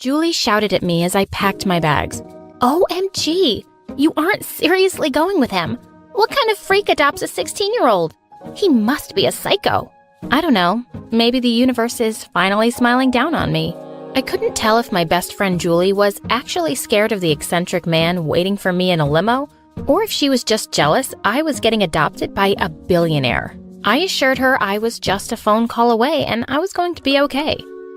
Julie shouted at me as I packed my bags. OMG, you aren't seriously going with him. What kind of freak adopts a 16-year-old? He must be a psycho. I don't know, maybe the universe is finally smiling down on me. I couldn't tell if my best friend Julie was actually scared of the eccentric man waiting for me in a limo, or if she was just jealous I was getting adopted by a billionaire. I assured her I was just a phone call away and I was going to be okay.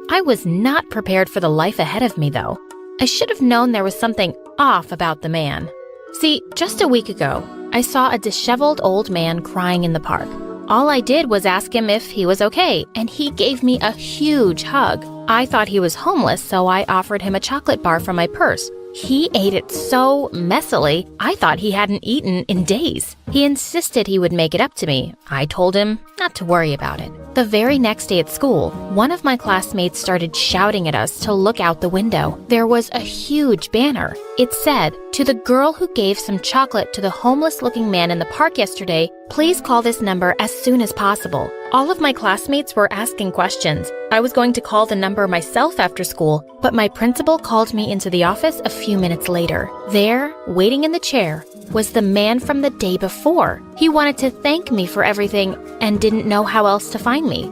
I was not prepared for the life ahead of me, though. I should have known there was something off about the man. See, just a week ago, I saw a disheveled old man crying in the park. All I did was ask him if he was okay, and he gave me a huge hug. I thought he was homeless, so I offered him a chocolate bar from my purse. He ate it so messily, I thought he hadn't eaten in days. He insisted he would make it up to me. I told him not to worry about it. The very next day at school, one of my classmates started shouting at us to look out the window. There was a huge banner. It said, "To the girl who gave some chocolate to the homeless-looking man in the park yesterday, please call this number as soon as possible." All of my classmates were asking questions. I was going to call the number myself after school, but my principal called me into the office a few minutes later. There, waiting in the chair, was the man from the day before. He wanted to thank me for everything and didn't know how else to find me.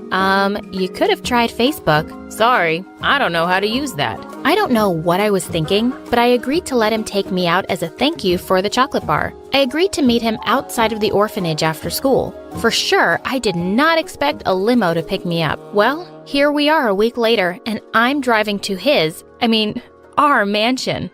You could have tried Facebook. Sorry, I don't know how to use that. I don't know what I was thinking, but I agreed to let him take me out as a thank you for the chocolate bar. I agreed to meet him outside of the orphanage after school. For sure, I did not expect a limo to pick me up. Well, here we are a week later, and I'm driving to our mansion.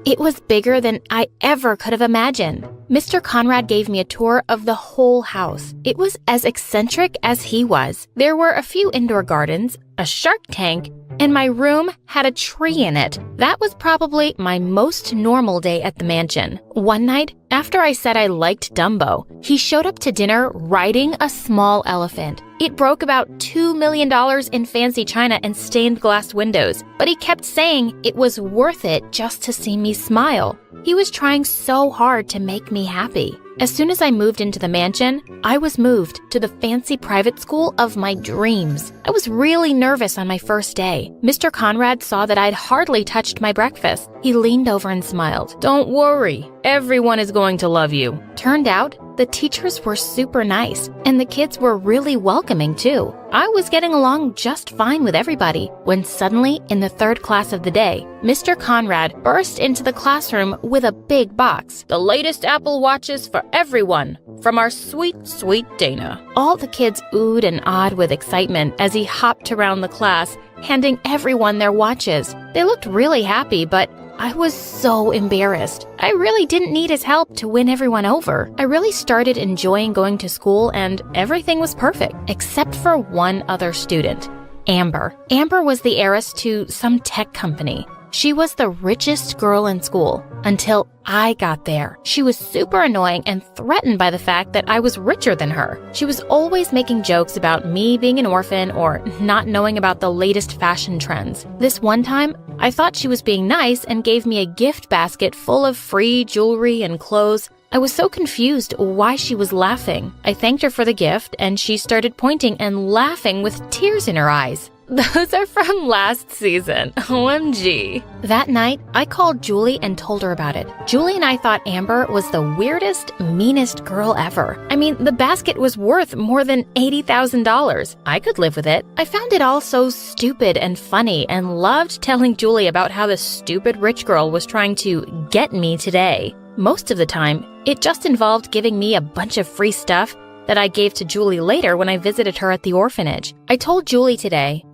It was bigger than I ever could have imagined. Mr. Conrad gave me a tour of the whole house. It was as eccentric as he was. There were a few indoor gardens, a shark tank, and my room had a tree in it. That was probably my most normal day at the mansion. One night, after I said I liked Dumbo, he showed up to dinner riding a small elephant. It broke about $2 million in fancy china and stained glass windows, but he kept saying it was worth it just to see me smile. He was trying so hard to make me happy. As soon as I moved into the mansion, I was moved to the fancy private school of my dreams. I was really nervous on my first day. Mr. Conrad saw that I'd hardly touched my breakfast. He leaned over and smiled. "Don't worry, everyone is going to love you." Turned out, the teachers were super nice, and the kids were really welcoming too. I was getting along just fine with everybody when suddenly, in the third class of the day, Mr. Conrad burst into the classroom with a big box. "The latest Apple Watches for everyone, from our sweet, sweet Dana." All the kids oohed and awed with excitement as he hopped around the class, handing everyone their watches. They looked really happy, but I was so embarrassed. I really didn't need his help to win everyone over. I really started enjoying going to school and everything was perfect, except for one other student, Amber. Amber was the heiress to some tech company. She was the richest girl in school until I got there. She was super annoying and threatened by the fact that I was richer than her. She was always making jokes about me being an orphan or not knowing about the latest fashion trends. This one time, I thought she was being nice and gave me a gift basket full of free jewelry and clothes. I was so confused why she was laughing. I thanked her for the gift, and she started pointing and laughing with tears in her eyes. Those are from last season. OMG. That night, I called Julie and told her about it. Julie and I thought Amber was the weirdest, meanest girl ever. I mean, the basket was worth more than $80,000. I could live with it. I found it all so stupid and funny and loved telling Julie about how the stupid rich girl was trying to get me today. Most of the time, it just involved giving me a bunch of free stuff that I gave to Julie later when I visited her at the orphanage. I told Julie today,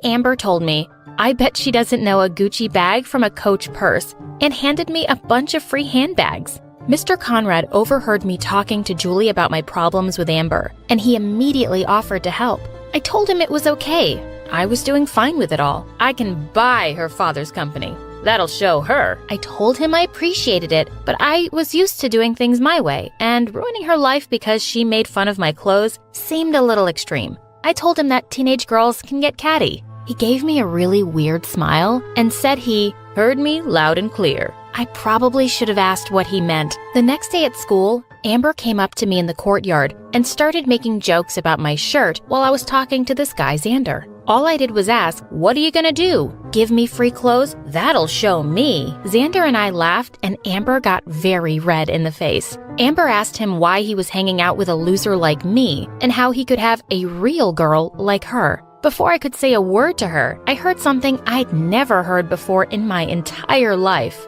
Amber told me, I bet she doesn't know a Gucci bag from a Coach purse, and handed me a bunch of free handbags. Mr. Conrad overheard me talking to Julie about my problems with Amber, and he immediately offered to help. I told him it was okay. I was doing fine with it all. I can buy her father's company. That'll show her. I told him I appreciated it, but I was used to doing things my way, and ruining her life because she made fun of my clothes seemed a little extreme. I told him that teenage girls can get catty. He gave me a really weird smile and said he heard me loud and clear. I probably should have asked what he meant. The next day at school, Amber came up to me in the courtyard and started making jokes about my shirt while I was talking to this guy Xander. All I did was ask, "What are you gonna do? Give me free clothes? That'll show me." Xander and I laughed, and Amber got very red in the face. Amber asked him why he was hanging out with a loser like me and how he could have a real girl like her. Before I could say a word to her, I heard something I'd never heard before in my entire life.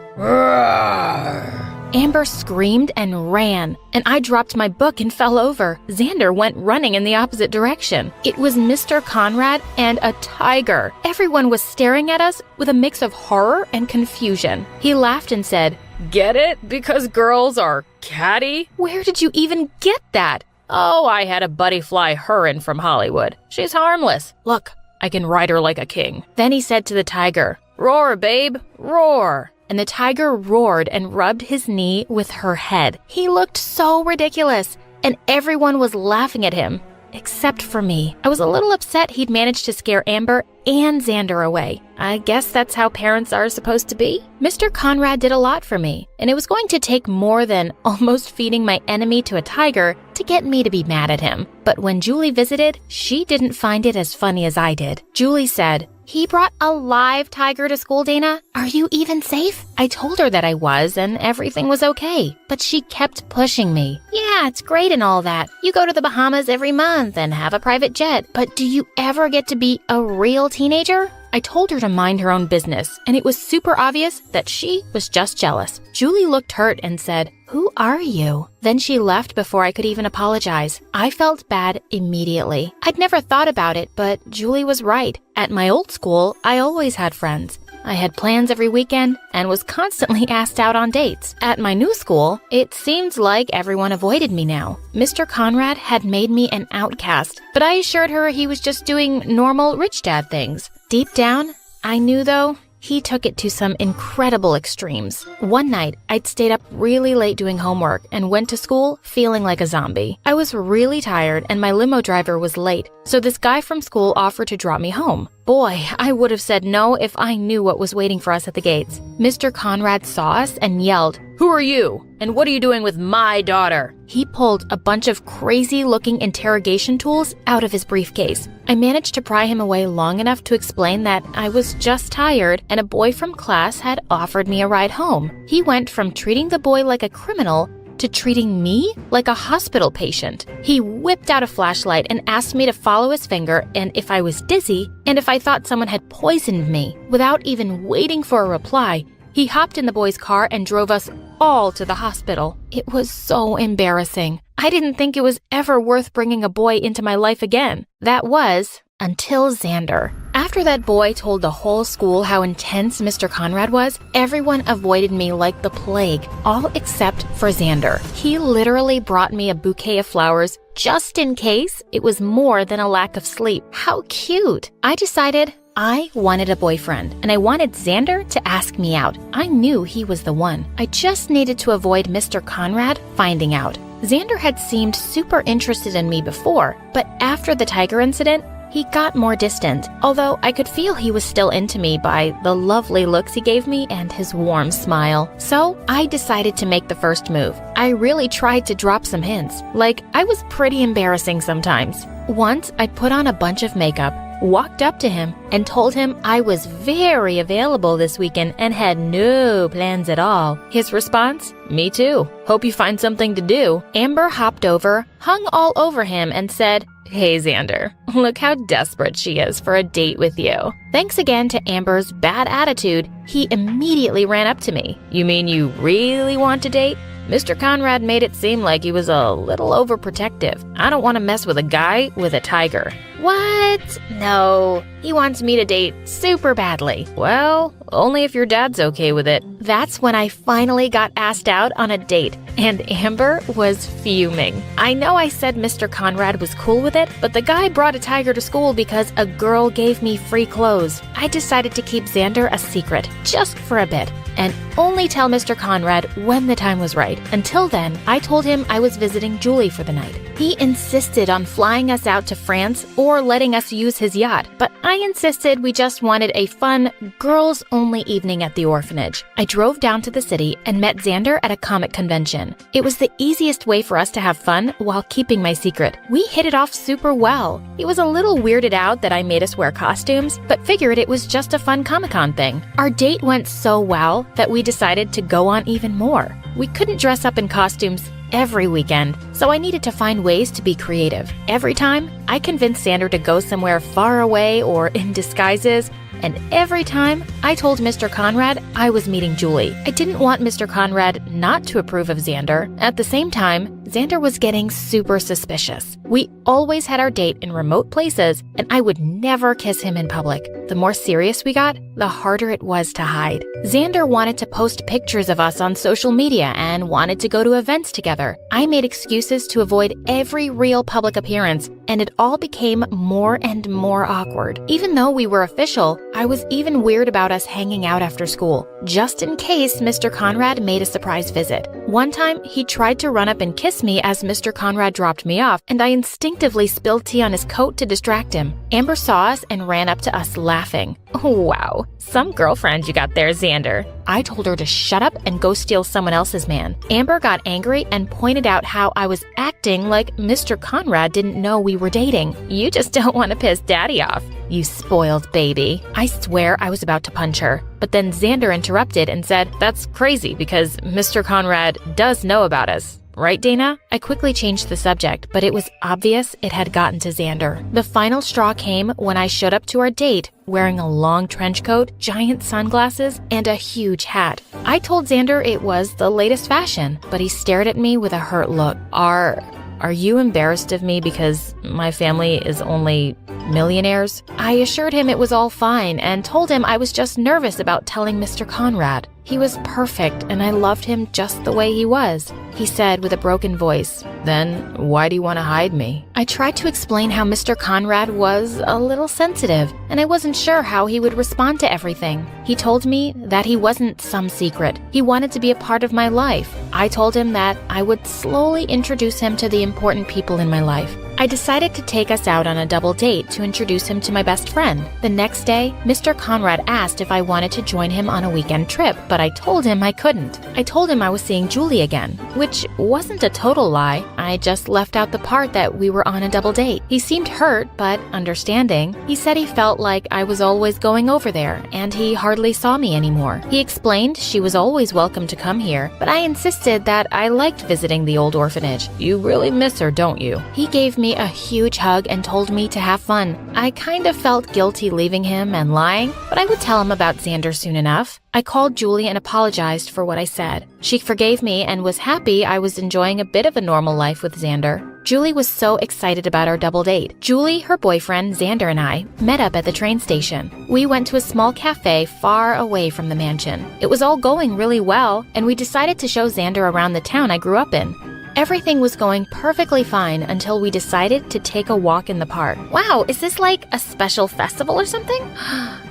Amber screamed and ran, and I dropped my book and fell over. Xander went running in the opposite direction. It was Mr. Conrad and a tiger. Everyone was staring at us with a mix of horror and confusion. He laughed and said, "Get it? Because girls are catty? Where did you even get that?" "Oh, I had a buddy fly her in from Hollywood. She's harmless. Look, I can ride her like a king." Then he said to the tiger, "Roar, babe, roar." And the tiger roared and rubbed his knee with her head. He looked so ridiculous, and everyone was laughing at him, except for me. I was a little upset he'd managed to scare Amber and Xander away. I guess that's how parents are supposed to be. Mr. Conrad did a lot for me, and it was going to take more than almost feeding my enemy to a tiger to get me to be mad at him. But when Julie visited, she didn't find it as funny as I did. Julie said, "He brought a live tiger to school, Dana. Are you even safe?" I told her that I was, and everything was okay. But she kept pushing me. "Yeah, it's great and all that. You go to the Bahamas every month and have a private jet. But do you ever get to be a real teenager?" I told her to mind her own business, and it was super obvious that she was just jealous. Julie looked hurt and said, "Who are you?" Then she left before I could even apologize. I felt bad immediately. I'd never thought about it, but Julie was right. At my old school, I always had friends. I had plans every weekend and was constantly asked out on dates. At my new school, it seemed like everyone avoided me now. Mr. Conrad had made me an outcast, but I assured her he was just doing normal rich dad things. Deep down, I knew though, he took it to some incredible extremes. One night, I'd stayed up really late doing homework and went to school feeling like a zombie. I was really tired and my limo driver was late, so this guy from school offered to drop me home. Boy, I would have said no if I knew what was waiting for us at the gates. Mr. Conrad saw us and yelled, "Who are you? And what are you doing with my daughter?" He pulled a bunch of crazy-looking interrogation tools out of his briefcase. I managed to pry him away long enough to explain that I was just tired and a boy from class had offered me a ride home. He went from treating the boy like a criminal to treating me like a hospital patient. He whipped out a flashlight and asked me to follow his finger and if I was dizzy and if I thought someone had poisoned me. Without even waiting for a reply, he hopped in the boy's car and drove us all to the hospital. It was so embarrassing. I didn't think it was ever worth bringing a boy into my life again. That was until Xander. After that boy told the whole school how intense Mr. Conrad was, everyone avoided me like the plague, all except for Xander. He literally brought me a bouquet of flowers just in case it was more than a lack of sleep. How cute! I decided I wanted a boyfriend, and I wanted Xander to ask me out. I knew he was the one. I just needed to avoid Mr. Conrad finding out. Xander had seemed super interested in me before, but after the tiger incident, he got more distant, although I could feel he was still into me by the lovely looks he gave me and his warm smile. So I decided to make the first move. I really tried to drop some hints, like I was pretty embarrassing sometimes. Once I put on a bunch of makeup, walked up to him, and told him I was very available this weekend and had no plans at all. His response? "Me too. Hope you find something to do." Amber hopped over, hung all over him, and said, "Hey, Xander, look how desperate she is for a date with you." Thanks again to Amber's bad attitude, he immediately ran up to me. "You mean you really want to date?" Mr. Conrad made it seem like he was a little overprotective. "I don't want to mess with a guy with a tiger." "What? No, he wants me to date super badly." "Well, only if your dad's okay with it." That's when I finally got asked out on a date, and Amber was fuming. I know I said Mr. Conrad was cool with it, but the guy brought a tiger to school because a girl gave me free clothes. I decided to keep Xander a secret, just for a bit, and only tell Mr. Conrad when the time was right. Until then, I told him I was visiting Julie for the night. He insisted on flying us out to France or letting us use his yacht, but I insisted we just wanted a fun, girls-only evening at the orphanage. I drove down to the city and met Xander at a comic convention. It was the easiest way for us to have fun while keeping my secret. We hit it off super well. He was a little weirded out that I made us wear costumes, but figured it was just a fun Comic-Con thing. Our date went so well that we decided to go on even more. We couldn't dress up in costumes every weekend, so I needed to find ways to be creative. Every time, I convinced Xander to go somewhere far away or in disguises, and every time, I told Mr. Conrad I was meeting Julie. I didn't want Mr. Conrad not to approve of Xander. At the same time, Xander was getting super suspicious. We always had our date in remote places, and I would never kiss him in public. The more serious we got, the harder it was to hide. Xander wanted to post pictures of us on social media and wanted to go to events together. I made excuses to avoid every real public appearance, and it all became more and more awkward. Even though we were official, I was even weird about us hanging out after school, just in case Mr. Conrad made a surprise visit. One time, he tried to run up and kiss me as Mr. Conrad dropped me off, and I instinctively spilled tea on his coat to distract him. Amber saw us and ran up to us laughing. "Oh, wow, some girlfriend you got there, Xander." I told her to shut up and go steal someone else's man. Amber got angry and pointed out how I was acting like Mr. Conrad didn't know we were dating. "You just don't want to piss Daddy off, you spoiled baby." I swear I was about to punch her, but then Xander interrupted and said, "That's crazy because Mr. Conrad does know about us. Right, Dana?" I quickly changed the subject, but it was obvious it had gotten to Xander. The final straw came when I showed up to our date wearing a long trench coat, giant sunglasses, and a huge hat. I told Xander it was the latest fashion, but he stared at me with a hurt look. Are you embarrassed of me because my family is only millionaires?" I assured him it was all fine and told him I was just nervous about telling Mr. Conrad. He was perfect and I loved him just the way he was. He said with a broken voice, "Then why do you want to hide me?" I tried to explain how Mr. Conrad was a little sensitive and I wasn't sure how he would respond to everything. He told me that he wasn't some secret. He wanted to be a part of my life. I told him that I would slowly introduce him to the important people in my life. I decided to take us out on a double date to introduce him to my best friend. The next day, Mr. Conrad asked if I wanted to join him on a weekend trip, but I told him I couldn't. I told him I was seeing Julie again, which wasn't a total lie. I just left out the part that we were on a double date. He seemed hurt, but understanding. He said he felt like I was always going over there, and he hardly saw me anymore. He explained she was always welcome to come here, but I insisted that I liked visiting the old orphanage. "You really miss her, don't you?" He gave me a huge hug and told me to have fun. I kind of felt guilty leaving him and lying, but I would tell him about Xander soon enough. I called Julie and apologized for what I said. She forgave me and was happy I was enjoying a bit of a normal life with Xander. Julie was so excited about our double date. Julie, her boyfriend, Xander, and I met up at the train station. We went to a small cafe far away from the mansion. It was all going really well, and we decided to show Xander around the town I grew up in. Everything was going perfectly fine until we decided to take a walk in the park. Wow, is this like a special festival or something?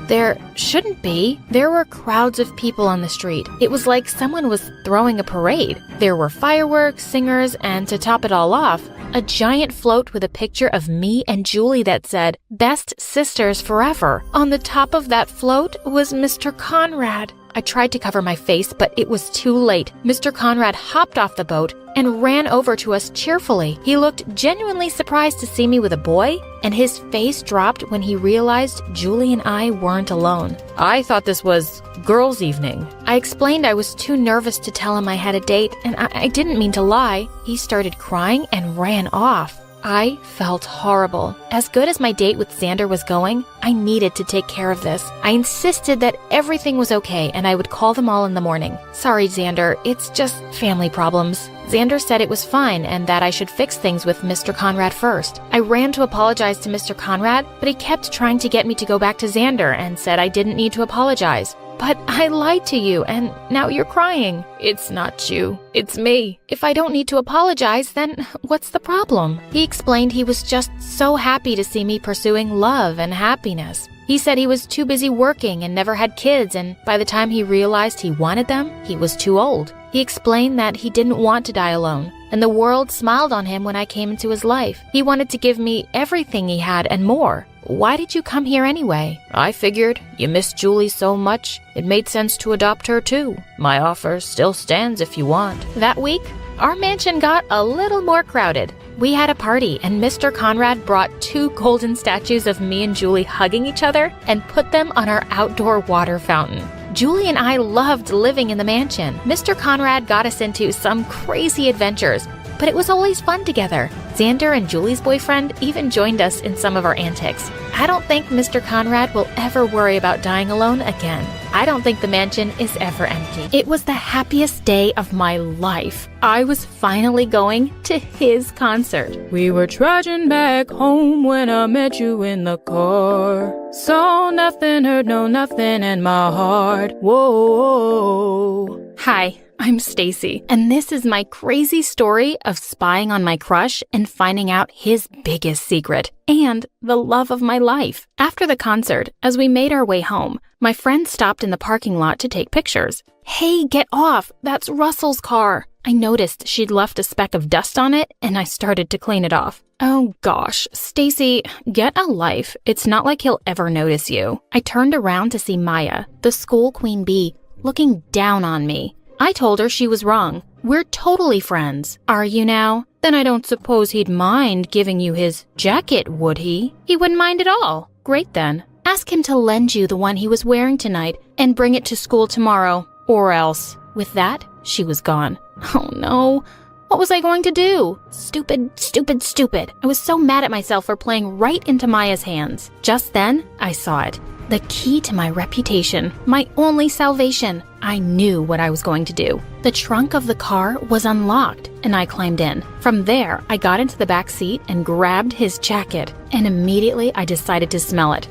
There shouldn't be. There were crowds of people on the street. It was like someone was throwing a parade. There were fireworks, singers, and to top it all off, a giant float with a picture of me and Julie that said, "Best Sisters Forever." On the top of that float was Mr. Conrad. I tried to cover my face, but it was too late. Mr. Conrad hopped off the boat and ran over to us cheerfully. He looked genuinely surprised to see me with a boy, and his face dropped when he realized Julie and I weren't alone. "I thought this was girls' evening." I explained I was too nervous to tell him I had a date, and I didn't mean to lie. He started crying and ran off. I felt horrible. As good as my date with Xander was going, I needed to take care of this. I insisted that everything was okay and I would call them all in the morning. "Sorry, Xander, it's just family problems." Xander said it was fine and that I should fix things with Mr. Conrad first. I ran to apologize to Mr. Conrad, but he kept trying to get me to go back to Xander and said I didn't need to apologize. "But I lied to you, and now you're crying." "It's not you, it's me. If I don't need to apologize, then what's the problem?" He explained he was just so happy to see me pursuing love and happiness. He said he was too busy working and never had kids, and by the time he realized he wanted them, he was too old. He explained that he didn't want to die alone, and the world smiled on him when I came into his life. He wanted to give me everything he had and more. Why did you come here anyway? I figured you missed Julie so much, it made sense to adopt her too. My offer still stands if you want. That week, our mansion got a little more crowded. We had a party, and Mr. Conrad brought 2 golden statues of me and Julie hugging each other and put them on our outdoor water fountain. Julie and I loved living in the mansion. Mr. Conrad got us into some crazy adventures, but it was always fun together. Xander and Julie's boyfriend even joined us in some of our antics. I don't think Mr. Conrad will ever worry about dying alone again. I don't think the mansion is ever empty. It was the happiest day of my life. I was finally going to his concert. We were trudging back home when I met you in the car. Saw nothing, heard no nothing in my heart. Whoa. Hi. I'm Stacy, and this is my crazy story of spying on my crush and finding out his biggest secret and the love of my life. After the concert, as we made our way home, my friend stopped in the parking lot to take pictures. Hey, get off! That's Russell's car! I noticed she'd left a speck of dust on it, and I started to clean it off. Oh gosh, Stacy, get a life. It's not like he'll ever notice you. I turned around to see Maya, the school queen bee, looking down on me. I told her she was wrong. We're totally friends. Are you now? Then I don't suppose he'd mind giving you his jacket, would he? He wouldn't mind at all. Great then. Ask him to lend you the one he was wearing tonight and bring it to school tomorrow. Or else. With that, she was gone. Oh no. What was I going to do? Stupid, stupid, stupid. I was so mad at myself for playing right into Maya's hands. Just then, I saw it. The key to my reputation, my only salvation. I knew what I was going to do. The trunk of the car was unlocked, and I climbed in. From there, I got into the back seat and grabbed his jacket, and immediately I decided to smell it.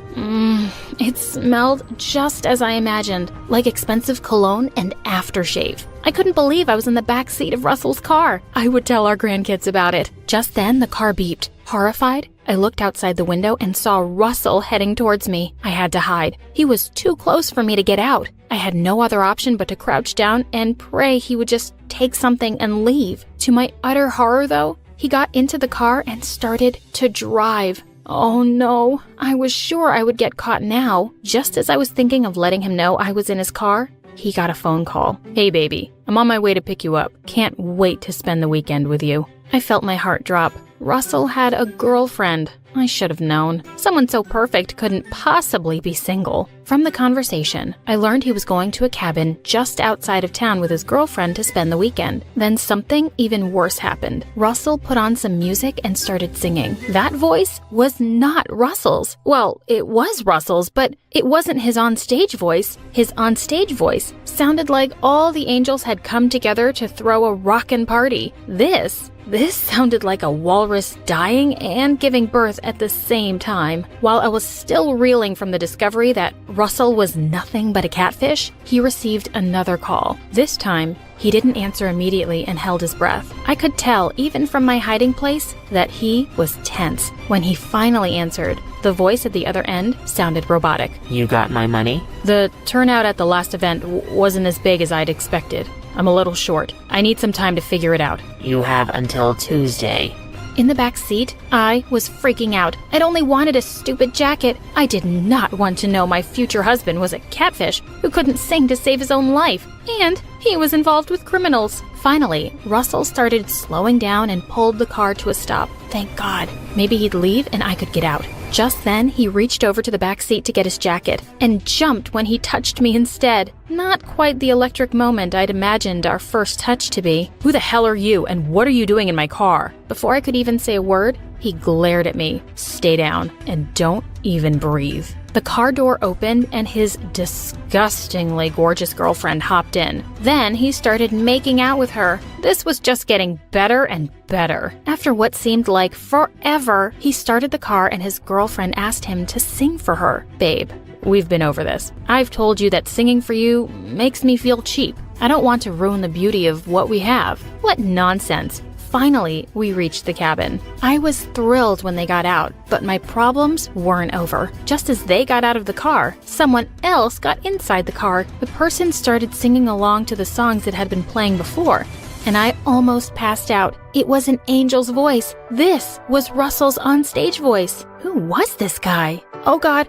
It smelled just as I imagined, like expensive cologne and aftershave. I couldn't believe I was in the back seat of Russell's car. I would tell our grandkids about it. Just then, the car beeped. Horrified, I looked outside the window and saw Russell heading towards me. I had to hide. He was too close for me to get out. I had no other option but to crouch down and pray he would just take something and leave. To my utter horror, though, he got into the car and started to drive. Oh no, I was sure I would get caught now. Just as I was thinking of letting him know I was in his car, he got a phone call. Hey baby, I'm on my way to pick you up. Can't wait to spend the weekend with you. I felt my heart drop. Russell had a girlfriend. I should have known. Someone so perfect couldn't possibly be single. From the conversation, I learned he was going to a cabin just outside of town with his girlfriend to spend the weekend. Then something even worse happened. Russell put on some music and started singing. That voice was not Russell's. Well, it was Russell's, but it wasn't his onstage voice. His onstage voice sounded like all the angels had come together to throw a rockin' party. This sounded like a walrus dying and giving birth at the same time. While I was still reeling from the discovery that Russell was nothing but a catfish, he received another call. This time, he didn't answer immediately and held his breath. I could tell, even from my hiding place, that he was tense. When he finally answered, the voice at the other end sounded robotic. You got my money? The turnout at the last event wasn't as big as I'd expected. I'm a little short. I need some time to figure it out. You have until Tuesday. In the back seat, I was freaking out. I'd only wanted a stupid jacket. I did not want to know my future husband was a catfish who couldn't sing to save his own life. And he was involved with criminals. Finally, Russell started slowing down and pulled the car to a stop. Thank God. Maybe he'd leave and I could get out. Just then, he reached over to the back seat to get his jacket and jumped when he touched me instead. Not quite the electric moment I'd imagined our first touch to be. Who the hell are you and what are you doing in my car? Before I could even say a word, he glared at me. Stay down and don't even breathe. The car door opened and his disgustingly gorgeous girlfriend hopped in. Then he started making out with her. This was just getting better and better. After what seemed like forever, he started the car and his girlfriend asked him to sing for her. Babe, we've been over this. I've told you that singing for you makes me feel cheap. I don't want to ruin the beauty of what we have. What nonsense. Finally, we reached the cabin. I was thrilled when they got out, but my problems weren't over. Just as they got out of the car, someone else got inside the car. The person started singing along to the songs that had been playing before, and I almost passed out. It was an angel's voice. This was Russell's onstage voice. Who was this guy? Oh God,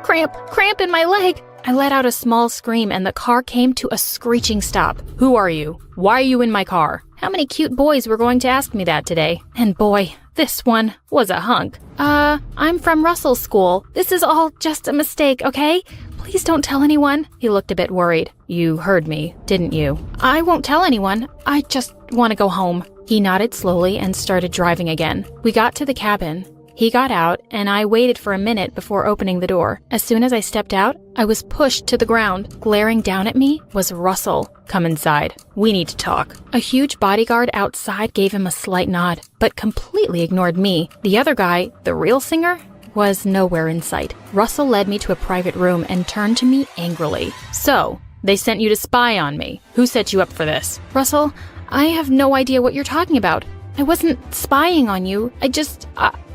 cramp in my leg. I let out a small scream and the car came to a screeching stop. Who are you? Why are you in my car? How many cute boys were going to ask me that today? And boy, this one was a hunk. I'm from Russell's school. This is all just a mistake, okay? Please don't tell anyone. He looked a bit worried. You heard me, didn't you? I won't tell anyone. I just want to go home. He nodded slowly and started driving again. We got to the cabin. He got out, and I waited for a minute before opening the door. As soon as I stepped out, I was pushed to the ground. Glaring down at me was Russell. Come inside. We need to talk. A huge bodyguard outside gave him a slight nod, but completely ignored me. The other guy, the real singer, was nowhere in sight. Russell led me to a private room and turned to me angrily. So, they sent you to spy on me. Who set you up for this? Russell, I have no idea what you're talking about. I wasn't spying on you.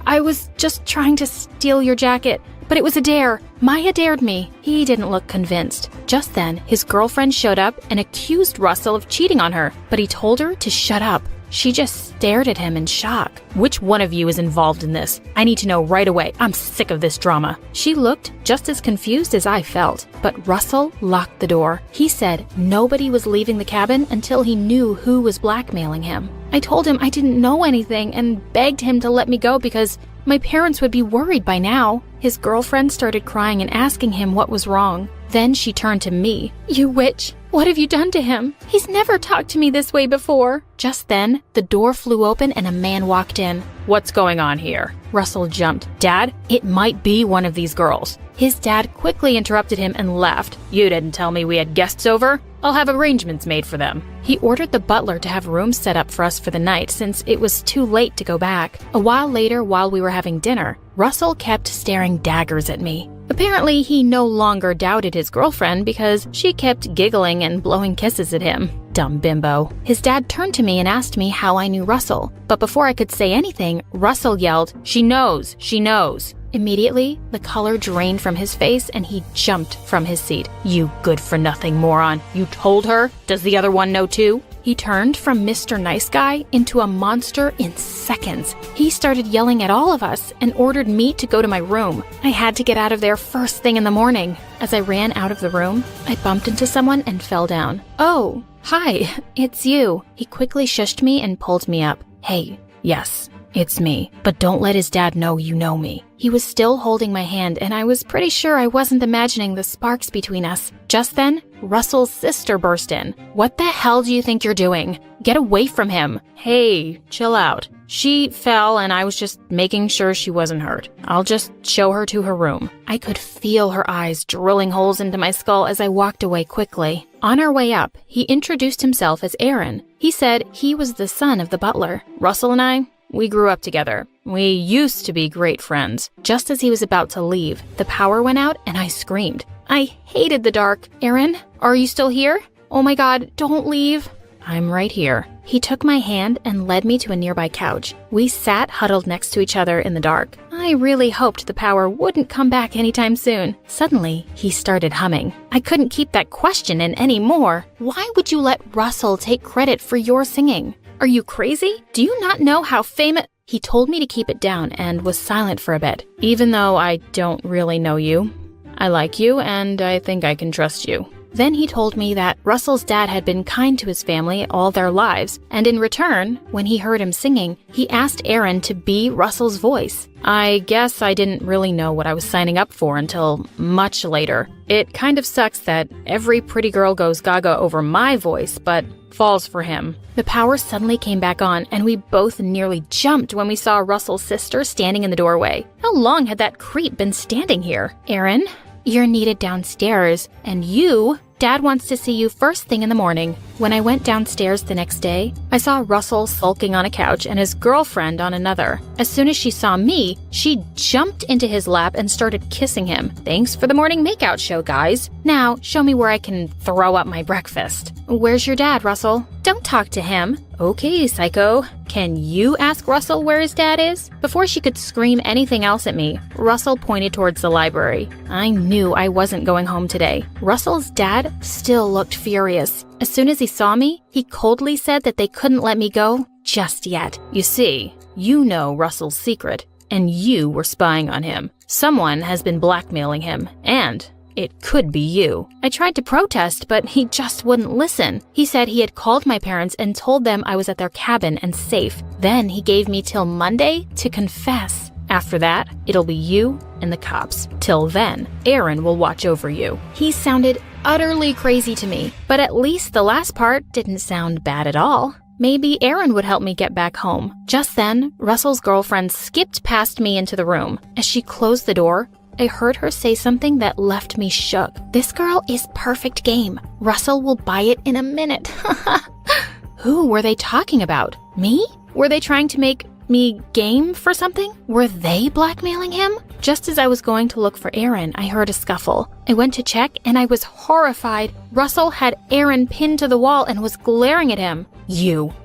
I was just trying to steal your jacket, but it was a dare. Maya dared me. He didn't look convinced. Just then, his girlfriend showed up and accused Russell of cheating on her, but he told her to shut up. She just stared at him in shock. Which one of you is involved in this? I need to know right away. I'm sick of this drama. She looked just as confused as I felt, but Russell locked the door. He said nobody was leaving the cabin until he knew who was blackmailing him. I told him I didn't know anything and begged him to let me go because my parents would be worried by now. His girlfriend started crying and asking him what was wrong. Then she turned to me. You witch, what have you done to him? He's never talked to me this way before. Just then, the door flew open and a man walked in. What's going on here? Russell jumped. Dad, it might be one of these girls. His dad quickly interrupted him and laughed. You didn't tell me we had guests over? I'll have arrangements made for them. He ordered the butler to have rooms set up for us for the night since it was too late to go back. A while later, while we were having dinner, Russell kept staring daggers at me. Apparently, he no longer doubted his girlfriend because she kept giggling and blowing kisses at him. Dumb bimbo. His dad turned to me and asked me how I knew Russell. But before I could say anything, Russell yelled, She knows! She knows! Immediately, the color drained from his face and he jumped from his seat. You good-for-nothing moron. You told her? Does the other one know too? He turned from Mr. Nice Guy into a monster in seconds. He started yelling at all of us and ordered me to go to my room. I had to get out of there first thing in the morning. As I ran out of the room, I bumped into someone and fell down. Oh, hi, it's you. He quickly shushed me and pulled me up. Hey, yes. It's me, but don't let his dad know you know me. He was still holding my hand, and I was pretty sure I wasn't imagining the sparks between us. Just then, Russell's sister burst in. What the hell do you think you're doing? Get away from him. Hey, chill out. She fell, and I was just making sure she wasn't hurt. I'll just show her to her room. I could feel her eyes drilling holes into my skull as I walked away quickly. On our way up, he introduced himself as Aaron. He said he was the son of the butler. Russell and I, we grew up together. We used to be great friends. Just as he was about to leave, the power went out and I screamed. I hated the dark. Aaron, are you still here? Oh my God, don't leave. I'm right here. He took my hand and led me to a nearby couch. We sat huddled next to each other in the dark. I really hoped the power wouldn't come back anytime soon. Suddenly, he started humming. I couldn't keep that question in anymore. Why would you let Russell take credit for your singing? Are you crazy? Do you not know how famous— He told me to keep it down and was silent for a bit. Even though I don't really know you, I like you and I think I can trust you. Then he told me that Russell's dad had been kind to his family all their lives, and in return, when he heard him singing, he asked Aaron to be Russell's voice. I guess I didn't really know what I was signing up for until much later. It kind of sucks that every pretty girl goes gaga over my voice, but falls for him. The power suddenly came back on, and we both nearly jumped when we saw Russell's sister standing in the doorway. How long had that creep been standing here? Aaron, you're needed downstairs, and Dad wants to see you first thing in the morning. When I went downstairs the next day, I saw Russell sulking on a couch and his girlfriend on another. As soon as she saw me, she jumped into his lap and started kissing him. Thanks for the morning makeout show, guys. Now, show me where I can throw up my breakfast. Where's your dad, Russell? Don't talk to him. Okay, psycho. Can you ask Russell where his dad is? Before she could scream anything else at me, Russell pointed towards the library. I knew I wasn't going home today. Russell's dad still looked furious. As soon as he saw me, he coldly said that they couldn't let me go just yet. You see, you know Russell's secret, and you were spying on him. Someone has been blackmailing him, and it could be you. I tried to protest, but he just wouldn't listen. He said he had called my parents and told them I was at their cabin and safe. Then he gave me till Monday to confess. After that, it'll be you and the cops. Till then, Aaron will watch over you. He sounded utterly crazy to me, but at least the last part didn't sound bad at all. Maybe Aaron would help me get back home. Just then, Russell's girlfriend skipped past me into the room. As she closed the door, I heard her say something that left me shook. This girl is perfect game. Russell will buy it in a minute. Who were they talking about? Me? Were they trying to make me game for something? Were they blackmailing him? Just as I was going to look for Aaron, I heard a scuffle. I went to check and I was horrified. Russell had Aaron pinned to the wall and was glaring at him.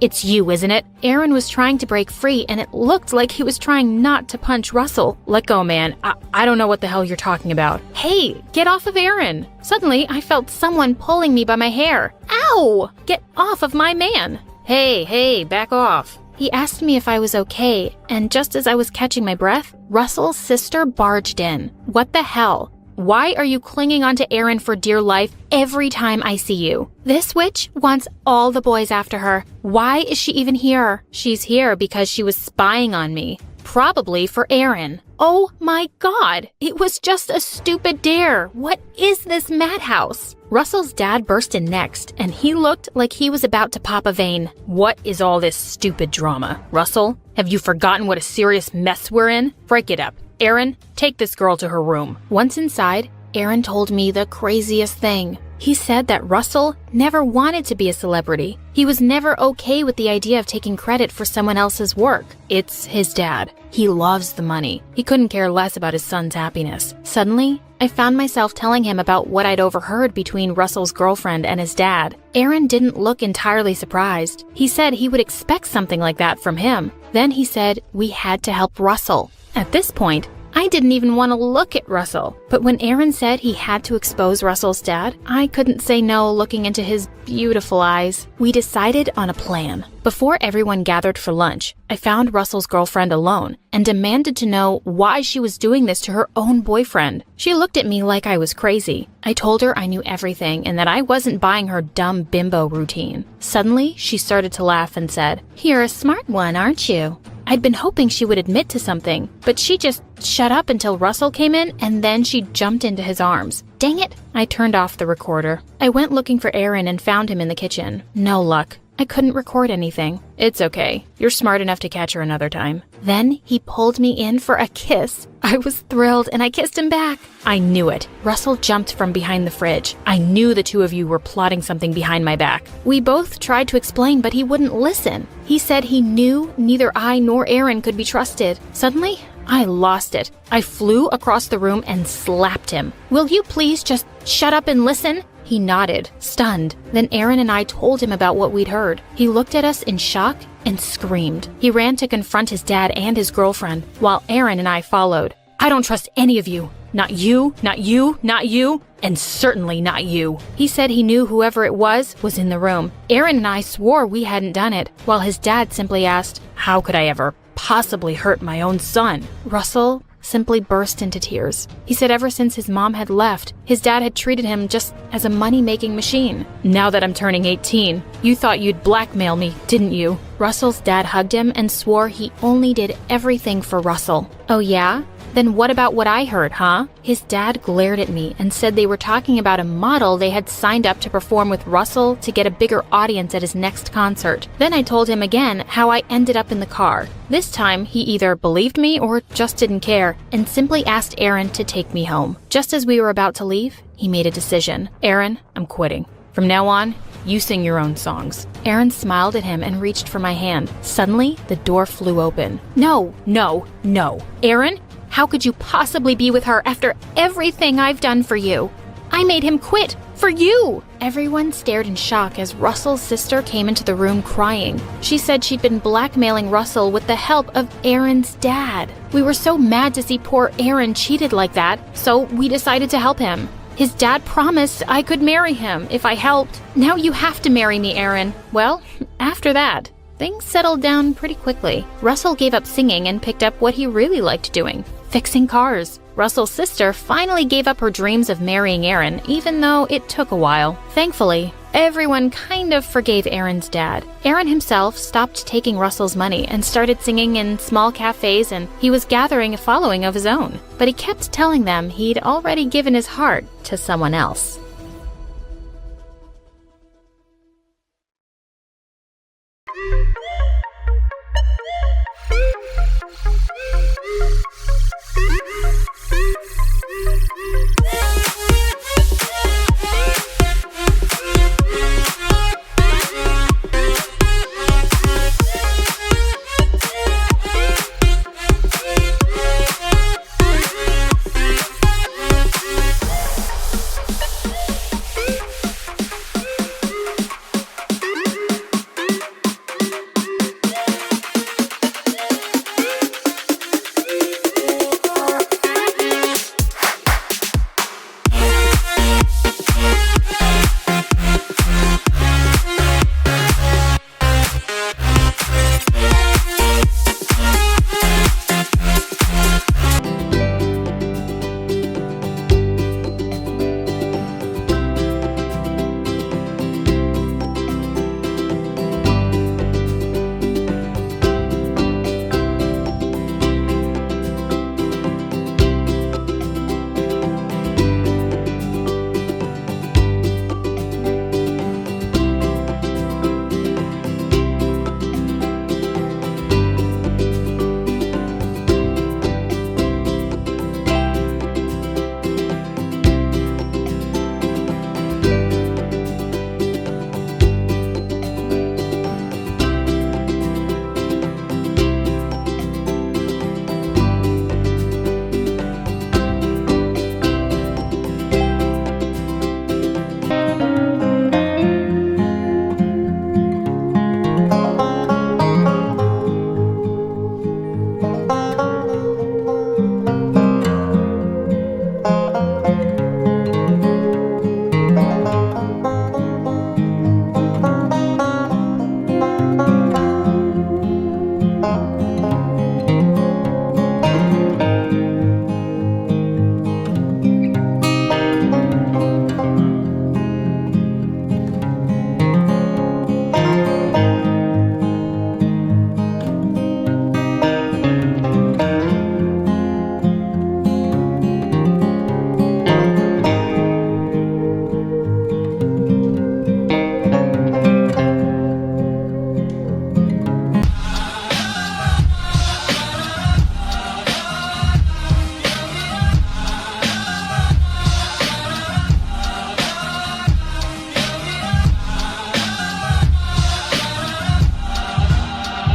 It's you, isn't it? Aaron was trying to break free and it looked like he was trying not to punch Russell. Let go, man. I don't know what the hell you're talking about. Hey, get off of Aaron. Suddenly, I felt someone pulling me by my hair. Ow! Get off of my man. Hey, back off. He asked me if I was okay, and just as I was catching my breath, Russell's sister barged in. What the hell? Why are you clinging onto Aaron for dear life every time I see you? This witch wants all the boys after her. Why is she even here? She's here because she was spying on me. Probably for Aaron. Oh my God, it was just a stupid dare. What is this madhouse? Russell's dad burst in next, and he looked like he was about to pop a vein. What is all this stupid drama? Russell, have you forgotten what a serious mess we're in? Break it up. Aaron, take this girl to her room. Once inside, Aaron told me the craziest thing. He said that Russell never wanted to be a celebrity. He was never okay with the idea of taking credit for someone else's work. It's his dad. He loves the money. He couldn't care less about his son's happiness. Suddenly, I found myself telling him about what I'd overheard between Russell's girlfriend and his dad. Aaron didn't look entirely surprised. He said he would expect something like that from him. Then he said we had to help Russell. At this point, I didn't even want to look at Russell. But when Aaron said he had to expose Russell's dad, I couldn't say no looking into his beautiful eyes. We decided on a plan. Before everyone gathered for lunch, I found Russell's girlfriend alone and demanded to know why she was doing this to her own boyfriend. She looked at me like I was crazy. I told her I knew everything and that I wasn't buying her dumb bimbo routine. Suddenly, she started to laugh and said, "You're a smart one, aren't you?" I'd been hoping she would admit to something, but she just shut up until Russell came in and then she jumped into his arms. Dang it! I turned off the recorder. I went looking for Aaron and found him in the kitchen. No luck. I couldn't record anything. It's okay. You're smart enough to catch her another time. Then he pulled me in for a kiss. I was thrilled and I kissed him back. I knew it. Russell jumped from behind the fridge. I knew the two of you were plotting something behind my back. We both tried to explain, but he wouldn't listen. He said he knew neither I nor Aaron could be trusted. Suddenly, I lost it. I flew across the room and slapped him. Will you please just shut up and listen? He nodded, stunned. Then Aaron and I told him about what we'd heard. He looked at us in shock and screamed. He ran to confront his dad and his girlfriend, while Aaron and I followed. I don't trust any of you. Not you, not you, not you, and certainly not you. He said he knew whoever it was in the room. Aaron and I swore we hadn't done it, while his dad simply asked, how could I ever possibly hurt my own son? Russell simply burst into tears. He said ever since his mom had left, his dad had treated him just as a money-making machine. Now that I'm turning 18, you thought you'd blackmail me, didn't you? Russell's dad hugged him and swore he only did everything for Russell. Oh yeah? Then what about what I heard, huh? His dad glared at me and said they were talking about a model they had signed up to perform with Russell to get a bigger audience at his next concert. Then I told him again how I ended up in the car. This time, he either believed me or just didn't care, and simply asked Aaron to take me home. Just as we were about to leave, he made a decision. Aaron, I'm quitting. From now on, you sing your own songs. Aaron smiled at him and reached for my hand. Suddenly, the door flew open. No, no, no. Aaron? How could you possibly be with her after everything I've done for you? I made him quit. For you! Everyone stared in shock as Russell's sister came into the room crying. She said she'd been blackmailing Russell with the help of Aaron's dad. We were so mad to see poor Aaron cheated like that, so we decided to help him. His dad promised I could marry him if I helped. Now you have to marry me, Aaron. Well, after that, things settled down pretty quickly. Russell gave up singing and picked up what he really liked doing, fixing cars. Russell's sister finally gave up her dreams of marrying Aaron, even though it took a while. Thankfully, everyone kind of forgave Aaron's dad. Aaron himself stopped taking Russell's money and started singing in small cafes, and he was gathering a following of his own. But he kept telling them he'd already given his heart to someone else.